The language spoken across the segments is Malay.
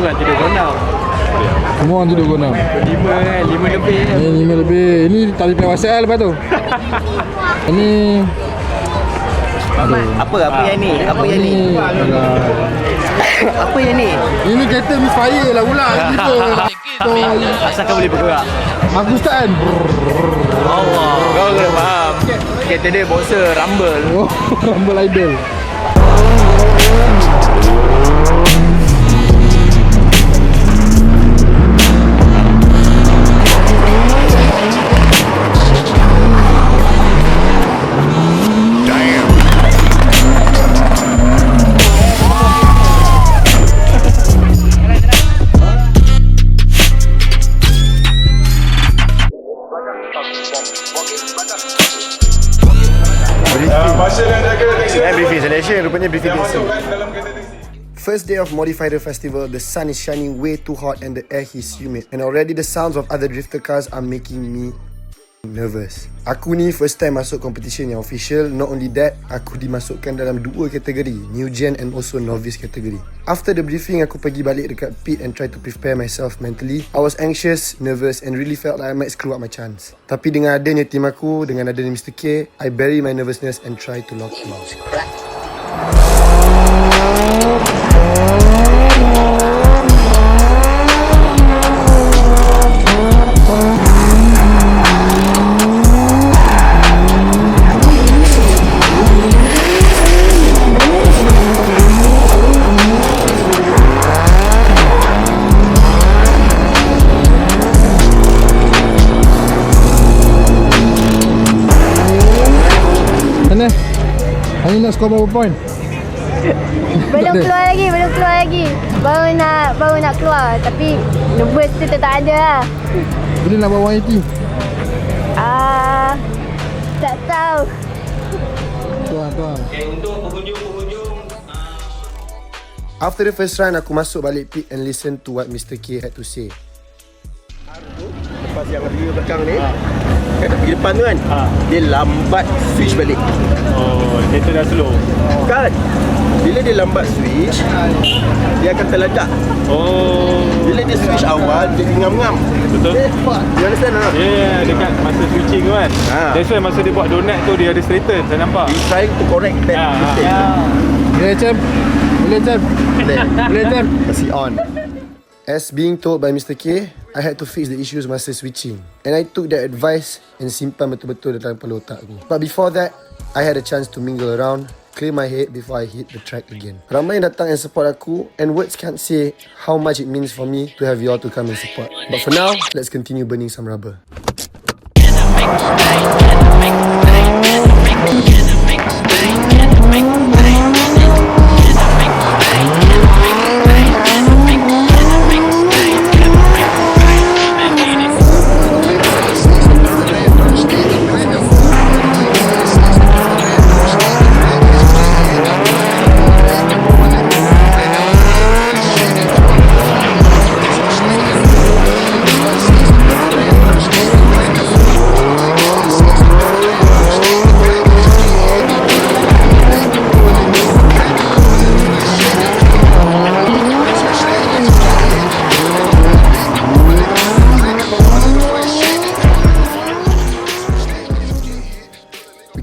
orang tidur pukul 6. Semua orang tidur pukul 6. 5 lebih. Ni 5 lebih. Ini tali play WhatsApp lepas tu. Ini Apa yang ni? Apa yang ni? Apa yang ni? Ini kereta misfire lah pula. Asalkan boleh bergerak. Aku start kan. Allah. Kau kena faham. Kereta dia boxer rumble. Oh, rumble idol. Briefing selection, rupanya briefing biasa. First day of Modifier Festival, the sun is shining way too hot and the air is humid. And already the sounds of other drifter cars are making me nervous. Aku ni first time masuk competition yang official. Not only that, aku dimasukkan dalam 2 kategori, New Gen and also Novice kategori. After the briefing, aku pergi balik dekat pit and try to prepare myself mentally. I was anxious, nervous and really felt like I might screw up my chance. Tapi dengan adanya team aku, dengan adanya Mr. K, I bury my nervousness and try to lock him out. Mana? Hari nak skor berapa point? Belum keluar lagi. Baru nak keluar. Tapi nervous tu tetap ada lah. Bila nak bawa 180? Tak tahu. Tuan. Okay, untuk penghujung. After the first run, aku masuk balik pit and listen to what Mr. K had to say. Lepas yang dia belakang ni, kan nak pergi depan tu kan, dia lambat switch balik. Oh, kereta dah slow. Kan? Bila dia lambat switch, dia akan terledak. Oh. Bila dia switch awal, dia ngam-ngam. Betul. You understand tak? Yeah, dekat masa switching tu kan. That's why masa dia buat donut tu dia ada straighten, saya nampak. He's trying to correct that mistake. Boleh jam. Boleh jam. Kasi on. As being told by Mr. K, I had to fix the issues masa switching. And I took that advice and simpan betul-betul dalam kepala otak aku. But before that, I had a chance to mingle around, clear my head before I hit the track again. Ramai yang datang and support aku, and words can't say how much it means for me to have you all to come and support. But for now, let's continue burning some rubber.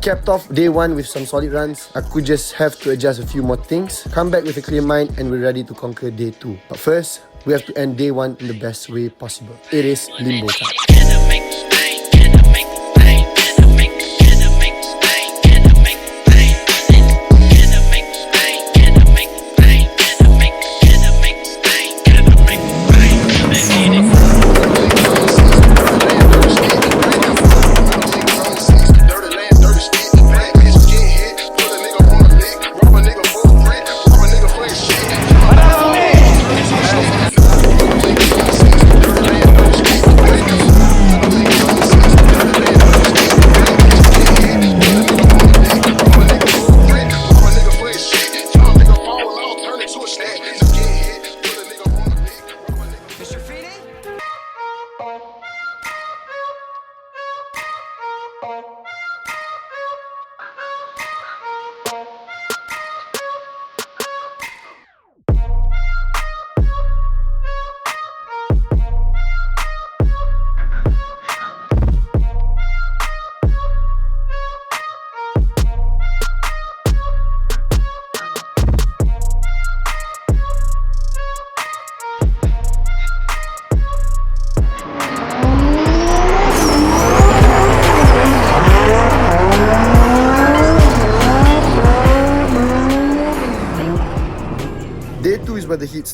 Capped off day 1 with some solid runs. Aku just have to adjust a few more things, come back with a clear mind and we're ready to conquer day 2. But first, we have to end day 1 in the best way possible. It is limbo time.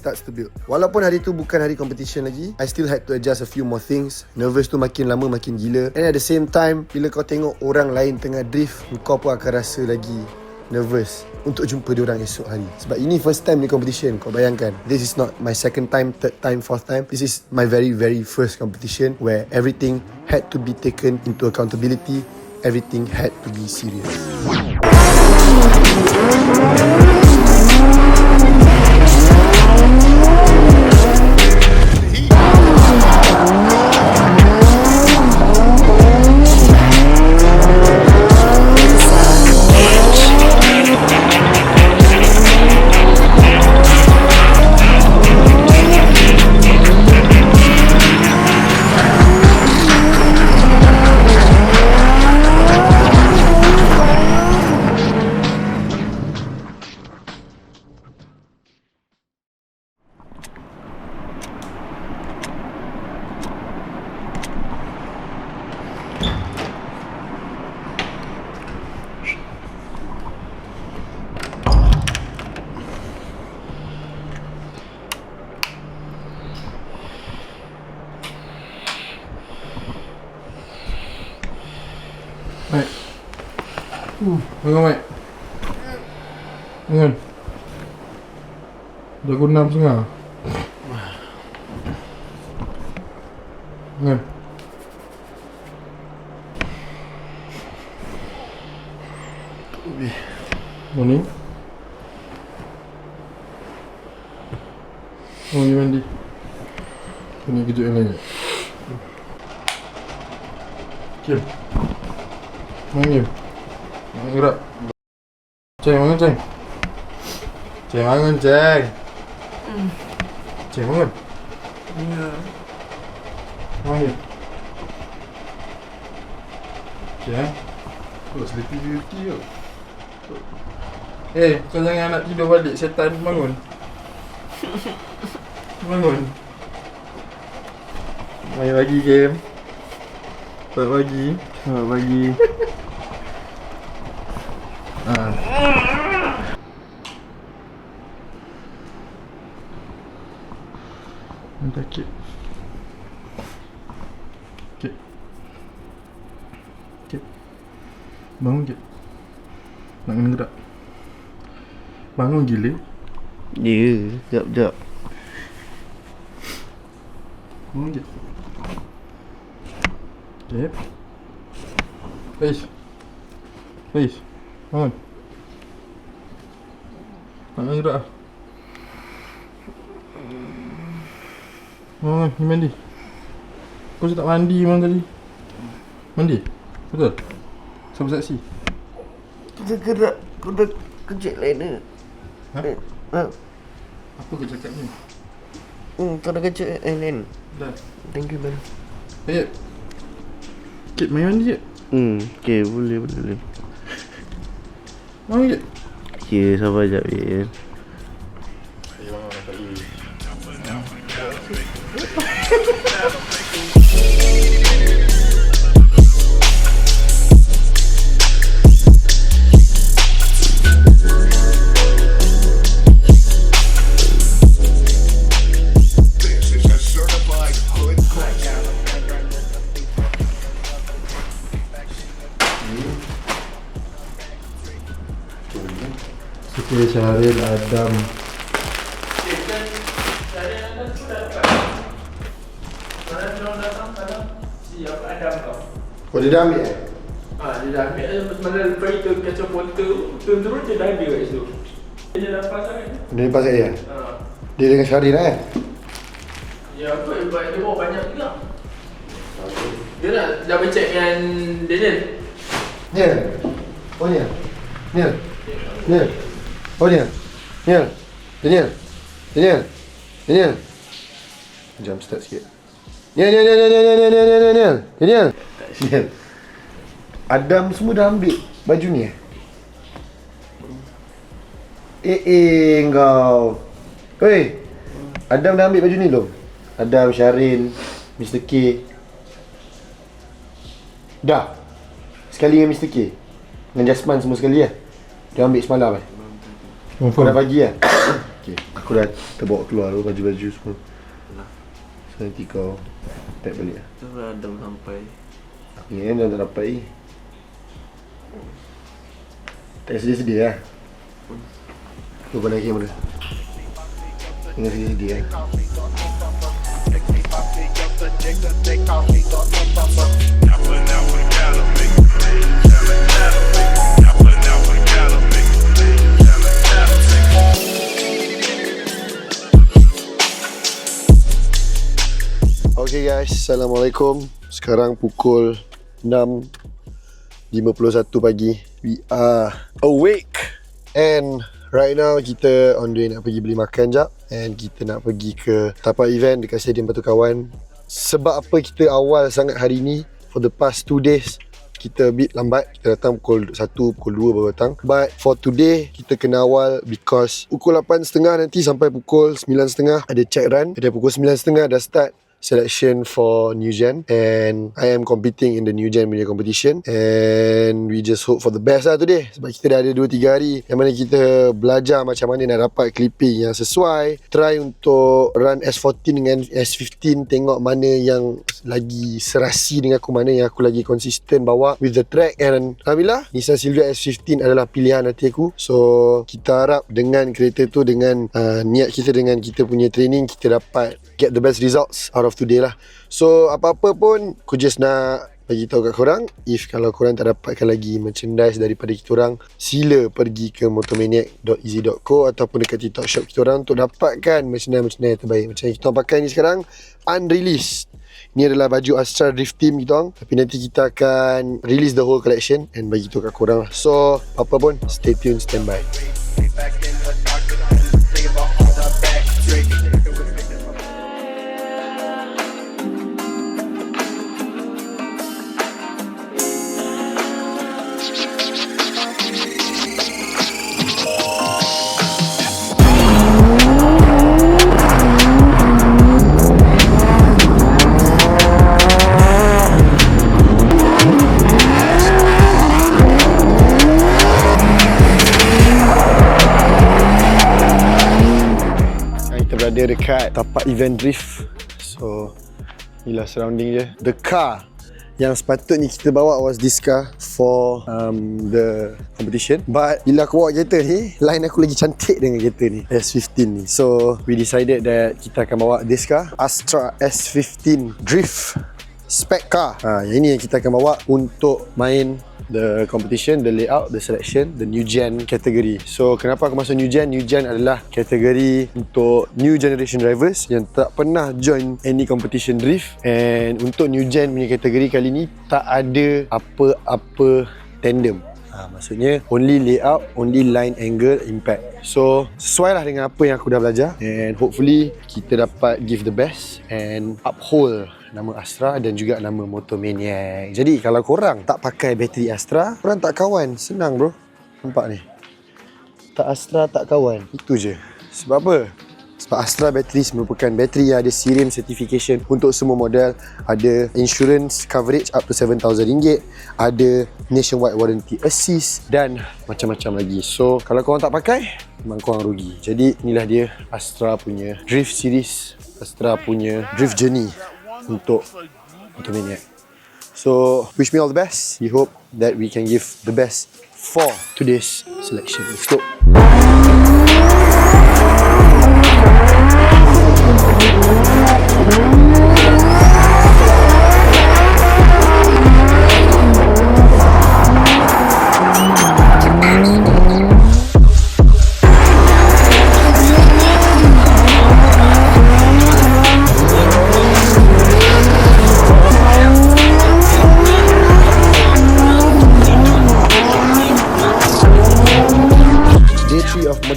starts to build. Walaupun hari tu bukan hari competition lagi, I still had to adjust a few more things. Nervous tu makin lama makin gila. And at the same time, bila kau tengok orang lain tengah drift, kau pun akan rasa lagi nervous untuk jumpa diorang esok hari. Sebab ini first time ni competition. Kau bayangkan, this is not my second time, third time, fourth time. This is my very first competition where everything had to be taken into accountability. Everything had to be serious. Baik. Bangun, Mike. Bangun. Dah pukul 6.30. Bangun. Morning. Oh, you mandi. Kau ni kejut yang lain tak? Kim. Bangun, Kim. Bangun gerak. Ceng, bangun, Ceng. Ceng, bangun, Ceng. Ceng, bangun. Ya. Bangun, Kim. Ceng. Kau sleepy beauty ke? Kau jangan nak tidur balik, setan. Bangun. Bangun. Main lagi game. Selamat pagi. Selamat pagi. Minta kek. Kek. Kek. Bangun, Kek. Nak kena gerak. Bangun gila. Ya, sekejap. Bangun, Kek. Kek. Faiz. Faiz. Bangun. Nak kena gerak lah. Bangun, pergi mandi. Kau tak mandi malam tadi. Mandi? Betul? Siapa saksi? Kita gerak. Kau dah kejut lain ni. Ha? Apa kau cakap ni? Kau dah kejut lain. Dah. Thank you, man. Ayat. Kit main mandi je. Okay, boleh. Bangun je. Okay, sabar sekejap, Bin. Sikit Syahril Adam. Kau dia dah ambil eh? Dia dah ambil mana lepas itu kacau porter turun dia dah ada kat situ. Dia dah lepas kan? Dia lepas saya? Dia dengan Syahril lah kan? Ya apa dia bawa banyak juga. Dia dah bercek dengan Daniel. Niel. Oh Niel. Niel. Niel. Oh Niel. Niel. Daniel. Daniel. Daniel. Jump start sikit. Niel. Daniel. Niel. Adam semua dah ambil baju ni kau. Oi. Adam dah ambil baju ni belum? Adam, Syarin, Mr. K. Dah. Sekali dengan Mr. K. Dengan Jasman semua sekali lah. Dia ambil semalam Kau dah bagi lah. Okay, aku dah terbawa keluar tu baju-baju semua. So nanti kau tag balik lah. Tu dah sampai. Ni kan dah tak dapat ni. Tak sedih-sedih lah. Kau pandai kamera. Tengah sedih-sedih lah. Okay guys, Assalamualaikum. Sekarang pukul 6.51 pagi. We are awake. And right now kita on the way nak pergi beli makan jap. And kita nak pergi ke tapak event dekat Stadium Batu Kawan. Sebab apa kita awal sangat hari ni? For the past 2 days kita a bit lambat. Kita datang pukul 1, pukul 2 baru datang. But for today kita kena awal because pukul 8.30 nanti sampai pukul 9.30 ada check run. Dari pukul 9.30 dah start selection for New Gen, and I am competing in the New Gen punya competition, and we just hope for the best lah today. Sebab kita dah ada 2-3 hari yang mana kita belajar macam mana nak dapat clipping yang sesuai, try untuk run S14 dengan S15, tengok mana yang lagi serasi dengan aku, mana yang aku lagi konsisten bawa with the track. And alhamdulillah Nissan Silvia S15 adalah pilihan hati aku. So kita harap dengan kereta tu, dengan niat kita, dengan kita punya training, kita dapat get the best results out of today lah. So apa-apa pun aku just nak bagi tahu kat korang, if kalau korang tak dapatkan lagi merchandise daripada kita orang, sila pergi ke motomaniac.easy.co ataupun dekat TikTok shop kita orang untuk dapatkan merchandise yang terbaik. Macam yang kita orang pakai ni sekarang, unreleased. Ni adalah baju Astra Drift Team kita orang, tapi nanti kita akan release the whole collection and bagi tahu kat korang lah. So apa pun, stay tuned, stand by. Dia dekat tapak event drift. So inilah surrounding dia. The car yang sepatutnya kita bawa was this car for the competition, but bila aku bawa kereta ni, line aku lagi cantik dengan kereta ni, S15 ni. So we decided that kita akan bawa this car, Astra S15 Drift spec car. Yang ini yang kita akan bawa untuk main the competition, the layout, the selection, the New Gen category. So kenapa aku masuk New Gen? New Gen adalah kategori untuk new generation drivers yang tak pernah join any competition drift. And untuk New Gen punya kategori kali ni tak ada apa-apa tandem. Maksudnya only layout, only line, angle, impact. So sesuai lah dengan apa yang aku dah belajar, and hopefully kita dapat give the best and uphold nama Astra dan juga nama Motomaniac. Jadi kalau korang tak pakai bateri Astra, korang tak kawan. Senang bro. Nampak ni, tak Astra tak kawan. Itu je. Sebab apa? Sebab Astra Batteries merupakan bateri yang ada Cerium certification untuk semua model, ada insurance coverage up to RM7,000, ada nationwide warranty assist dan macam-macam lagi. So kalau korang tak pakai, memang korang rugi. Jadi inilah dia Astra punya Drift Series, Astra punya Drift Journey untuk Motomaniac. So wish me all the best. We hope that we can give the best for today's selection. Let's go.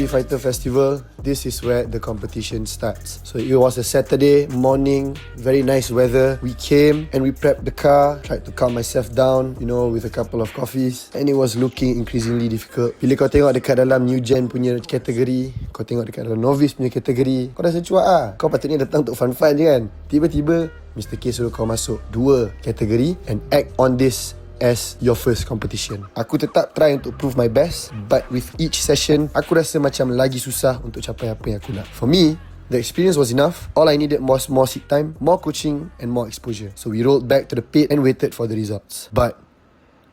Fighter Festival, this is where the competition starts. So it was a Saturday morning, very nice weather. We came and we prepped the car, tried to calm myself down, you know, with a couple of coffees, and it was looking increasingly difficult. Bila kau tengok dekat dalam New Gen punya kategori, kau tengok dekat dalam Novice punya kategori, kau dah secuak lah. Kau patutnya datang untuk fun-fun je kan. Tiba-tiba Mr. K suruh kau masuk 2 kategori and act on this as your first competition. Aku tetap try untuk prove my best, but with each session, aku rasa macam lagi susah untuk capai apa yang aku nak. For me, the experience was enough. All I needed was more sit time, more coaching and more exposure. So we rolled back to the pit and waited for the results. But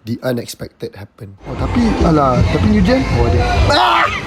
the unexpected happened. Oh tapi New Gen. Oh dia